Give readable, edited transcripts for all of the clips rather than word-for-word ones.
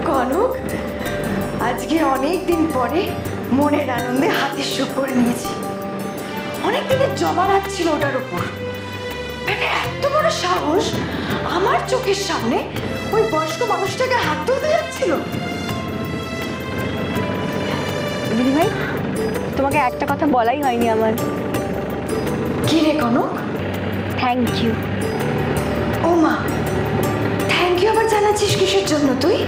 কনক, আজকে অনেক দিন পরে মনের আনন্দে হাতের সুখ করে নিয়েছি। অনেক দিনের জমা রাখছিল ওটার উপর। এত বড় সাহস, আমার চোখের সামনে ওই বয়স্ক মানুষটাকে হাত তুলতে যাচ্ছিল। দিদি ভাই, তোমাকে একটা কথা বলাই হয়নি আমার। কি রে কনক? Thank you. ও মা, থ্যাংক ইউ আবার জানাচ্ছিস কিসের জন্য তুই?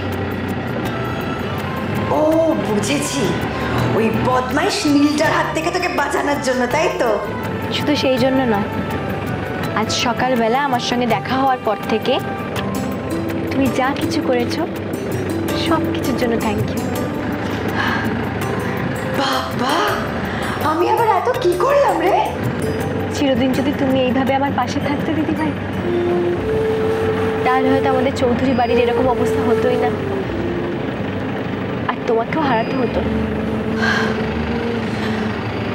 ও বুঝেছি, ওই বদমাইশ নীলটার হাত থেকে তোকে বাঁচানোর জন্য, তাই তো? শুধু সেই জন্য নয়, আজ সকালবেলা আমার সঙ্গে দেখা হওয়ার পর থেকে তুমি যা কিছু করেছো সব কিছুর জন্য থ্যাংক ইউ। বাবা, আমি আবার এত কি করলাম রে? চিরদিন যদি তুমি এইভাবে আমার পাশে থাকতে দিদি ভাই, তাহলে হয়তো আমাদের চৌধুরী বাড়ির এরকম অবস্থা হতোই না, আর তোমাকেও হারাতে হতো।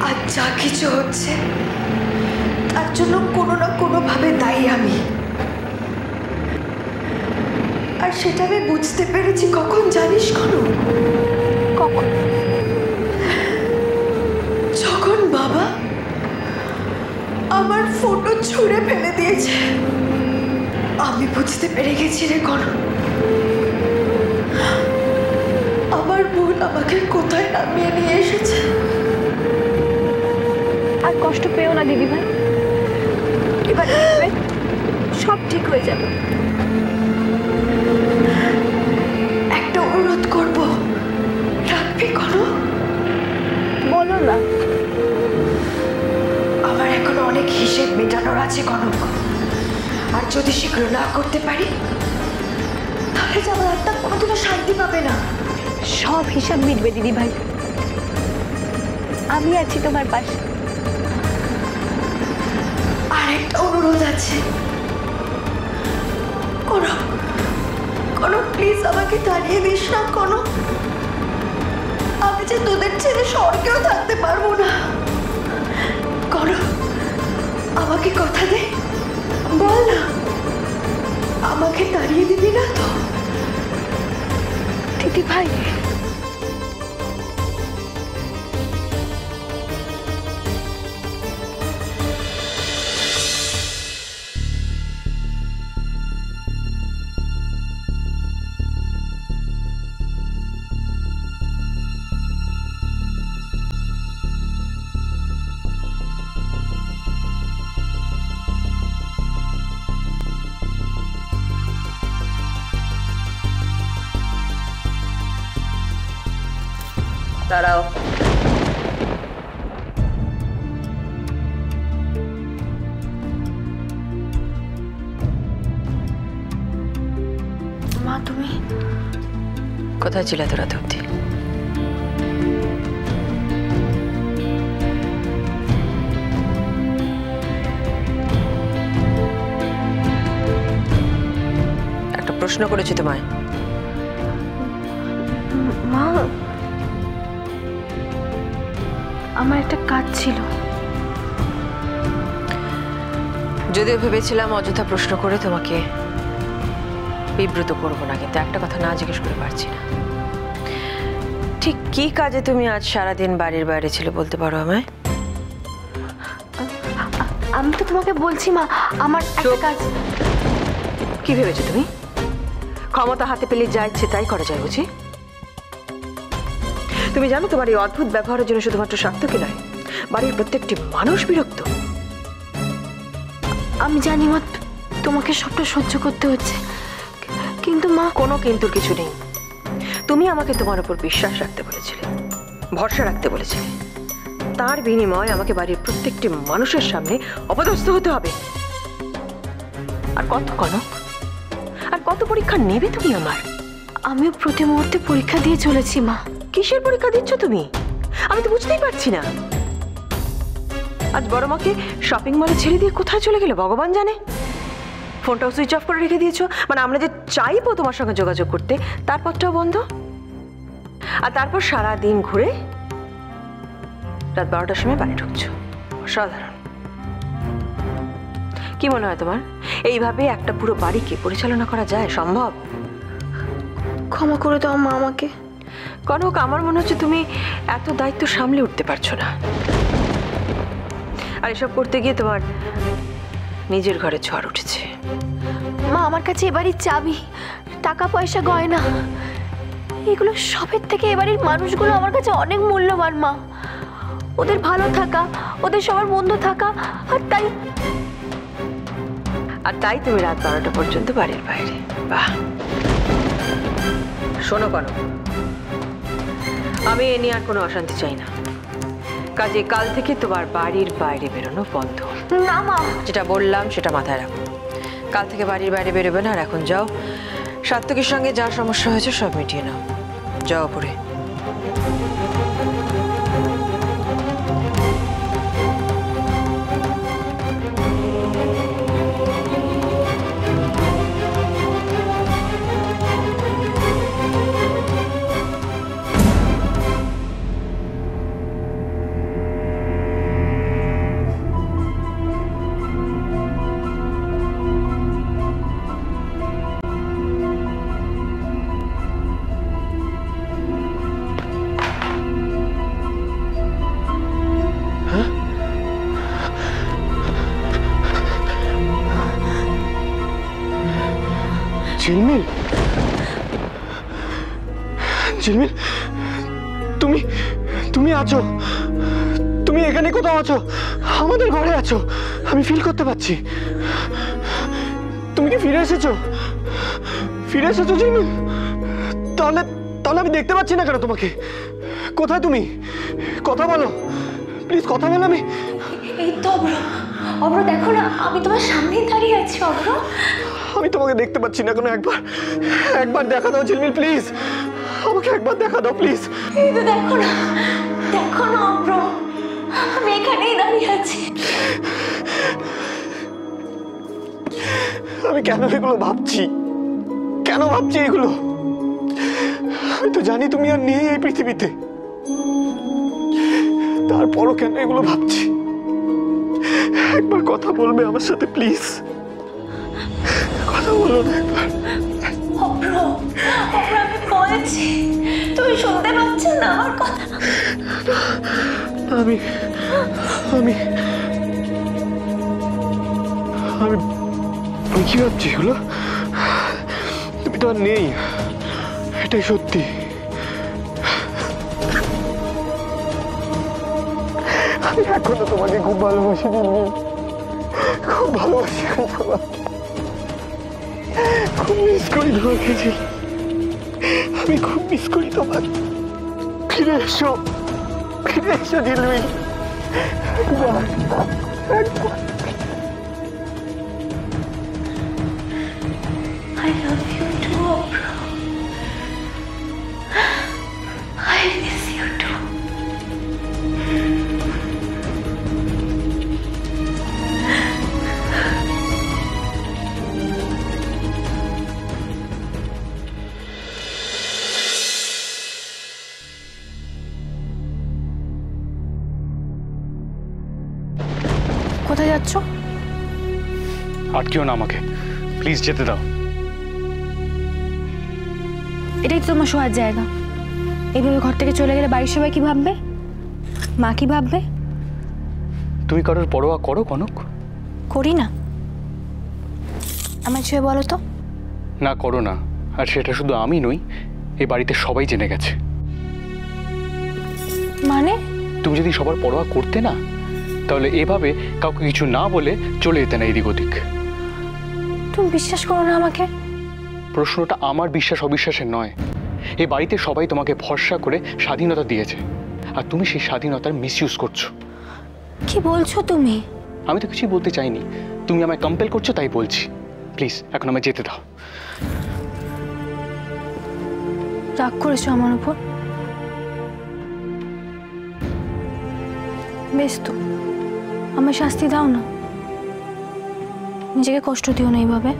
আর যা কিছু হচ্ছে তার জন্য কোনো না কোনোভাবে দায়ী আমি। আর সেটা আমি বুঝতে পেরেছি কখন জানিস কনক? কখন? যখন বাবা আমার ফটো ছুঁড়ে ফেলে দিয়েছে, আমি বুঝতে পেরে গেছি রে কনক, আমার বোন আমাকে কোথায় নামিয়ে নিয়ে এসেছে। আর কষ্ট পেও না দিদি ভাই, এবার সব ঠিক হয়ে যাবে। একটা অনুরোধ করব, রাখবি কনক? বলো না। আমার এখন অনেক হিসেব মেটানোর আছে কনক, আর যদি শীঘ্র না করতে পারি তাহলে যে আমার আত্মা কোনোদিনও শান্তি পাবে না। সব হিসাব মিটবে দিদি ভাই, আমি আছি তোমার পাশে। আর একটা অনুরোধ আছে কনক, কনক প্লিজ আমাকে তাড়িয়ে দিস না কনক। আমি যে তোদের ছেড়ে স্বর্গেও থাকতে পারবো না কনক, আমাকে কথা দে, বল না আমাকে তাড়িয়ে দিবি না তো? দিদি ভাই, দাঁড়াও। মা তুমি কোথায় ছিলে এত রাত অব্দি? একটা প্রশ্ন করেছি তোমায়। মা, আমার একটা কাজ ছিল। যদিও ভেবেছিলাম অযথা প্রশ্ন করে তোমাকে বিব্রত করবো না, কিন্তু একটা কথা না জিজ্ঞেস করে পারছি না, ঠিক কি কাজে তুমি আজ সারাদিন বাড়ির বাইরে ছিলে বলতে পারো আমায়? আমি তো তোমাকে বলছি মা, আমার একটা কাজ। কি ভেবেছো তুমি? ক্ষমতা হাতে পেলে যা ইচ্ছে তাই করা যায় বুঝি? তুমি জানো তোমার এই অদ্ভুত ব্যবহারের জন্য শুধুমাত্র সার্থকই নয়, বাড়ির প্রত্যেকটি মানুষ বিরক্ত। আমি জানি মা, তোমাকে সবটা সহ্য করতে হচ্ছে, কিন্তু মা। কোনো কিন্তুর কিছু নেই। তুমি আমাকে তোমার উপর বিশ্বাস রাখতে বলেছিলে, ভরসা রাখতে বলেছিলে, তার বিনিময়ে আমাকে বাড়ির প্রত্যেকটি মানুষের সামনে অপদস্থ হতে হবে। আর কত কনক, আর কত পরীক্ষা নেবে তুমি আমার? আমিও প্রতি মুহূর্তে পরীক্ষা দিয়ে চলেছি মা। কিসের পরীক্ষা দিচ্ছ তুমি? আমি তো বুঝতেই পারছি না। আজ বড় মাকে শপিং মলে ছেড়ে দিয়ে কোথায় চলে গেলে ভগবান জানে। ফোনটাও সুইচ অফ করে রেখে দিয়েছো, মানে আমরা যে চাইবো তোমার সঙ্গে যোগাযোগ করতে তারপরটাও বন্ধ। আর তারপর সারা দিন ঘুরে রাত 12টার সময় বাড়ি ঢুকছো। অসাধারণ। কি মনে হয় তোমার এইভাবে একটা পুরো বাড়িকে পরিচালনা করা যায়? সম্ভব? ক্ষমা করে দাও মা আমাকে। কনক, আমার মনে হচ্ছে তুমি এত দায়িত্ব সামলে উঠতে পারছো না, আর এসব করতে গিয়ে তোমার নিজের ঘরে ঝড় উঠেছে। মা আমার কাছে এবারই চাবি, টাকা পয়সা, গয়না, এগুলো সবের থেকে এবারের মানুষগুলো আমার কাছে অনেক মূল্যবান মা। ওদের ভালো থাকা, ওদের সবার বন্ধু থাকা, আর তাই তুমি রাত 12টা পর্যন্ত বাড়ির বাইরে। বাহ! শোনো কনক, আমি এ নিয়ে আর কোনো অশান্তি চাই না। কাজে কাল থেকে তোমার বাড়ির বাইরে বেরোনো বন্ধ। না মা, যেটা বললাম সেটা মাথায় রাখো। কাল থেকে বাড়ির বাইরে বেরোবে না। আর এখন যাও, সাত্তকীর সঙ্গে যা সমস্যা হয়েছে সব মিটিয়ে নাও। যাও পরে। ঝিলমিল, ঝিলমিল, তুমি তুমি আছো? তুমি এখানে কোথাও আছো? আমাদের ঘরে আছো, আমি ফিল করতে পারছি। তুমি কি ফিরে এসেছো? ফিরে এসেছো ঝিলমিল? তাহলে তাহলে আমি দেখতে পাচ্ছি না কেন তোমাকে? কোথায় তুমি? কথা বলো প্লিজ, কথা বলো। এই তো অব্র, অব্র দেখো না, আমি তোমার সামনেই দাঁড়িয়ে আছি। অব্র, আমি তোমাকে দেখতে পাচ্ছি না কেন? একবার দেখা দাও ঝিলমিল, প্লিজ আমাকে একবার দেখা দাও প্লিজ। এই তো দেখো না, দেখো না অব্র, আমি এখানেই দাঁড়িয়ে আছি। আমি কেন এগুলো ভাবছি? কেন ভাবছি এগুলো? আমি তো জানি তুমি আর নেই এই পৃথিবীতে, তারপরও কেন এগুলো ভাবছি? একবার কথা বলবে আমার সাথে প্লিজ? কথা বলো না একবার। অব্র, অব্র আমি বলছি, তুমি শুনতে পাচ্ছ না আমার কথা? আমি আমি আমি আমি কি ভাবছি এগুলো? তুমি তো আর নেই, এটাই সত্যি। আমি এখনো তোমাকে খুব ভালোবাসি, খুব ভালোবাসি, খুব মিস করি তোমাকে। আমি খুব মিস করি তোমাকে। ফিরে এসো, ফিরে এসো ঝিলমিল, একবার একবার। I love you too, Obro. I miss you too. কোথায় যাচ্ছ? আটকিও না আমাকে, প্লিজ যেতে দাও। এটাই তো তোমার শোয়ার জায়গা। এইভাবে ঘর থেকে চলে গেলে বাড়ির সবাই কি ভাববে? মা কি ভাববে? তুমি কারোর পরোয়া করো কনক? করি না। আমার ছুঁয়ে বলো তো। না করো না, আর সেটা শুধু আমি নই, এই বাড়িতে সবাই জেনে গেছে। মানে? তুমি যদি সবার পরোয়া করতে না, তাহলে এভাবে কাউকে কিছু না বলে চলে যেতে না এদিক ওদিক। তুমি বিশ্বাস করো না আমাকে? প্রশ্নটা আমার বিশ্বাস অবিশ্বাসের নয়। এই বাড়িতে সবাই তোমাকে ভরসা করে স্বাধীনতা দিয়েছে, আর তুমি সেই স্বাধীনতার মিসইউজ করছো। কি বলছো তুমি? আমি তো কিছুই বলতে চাইনি, তুমি আমায় কম্পেল করছো তাই বলছি। প্লিজ এখন আমায় যেতে দাও। রাগ করেছো আমার উপর? বেশ তো, আমায় শাস্তি দাও না, নিজেকে কষ্ট দিও না এইভাবে।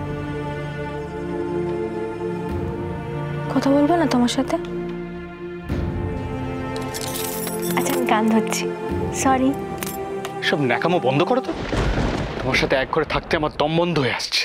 কথা বলবো না তোমার সাথে? আচ্ছা আমি গান ধরছি, সরি। সব ন্যাকামো বন্ধ করো তো। তোমার সাথে এক ঘরে থাকতে আমার দম বন্ধ হয়ে আসছে।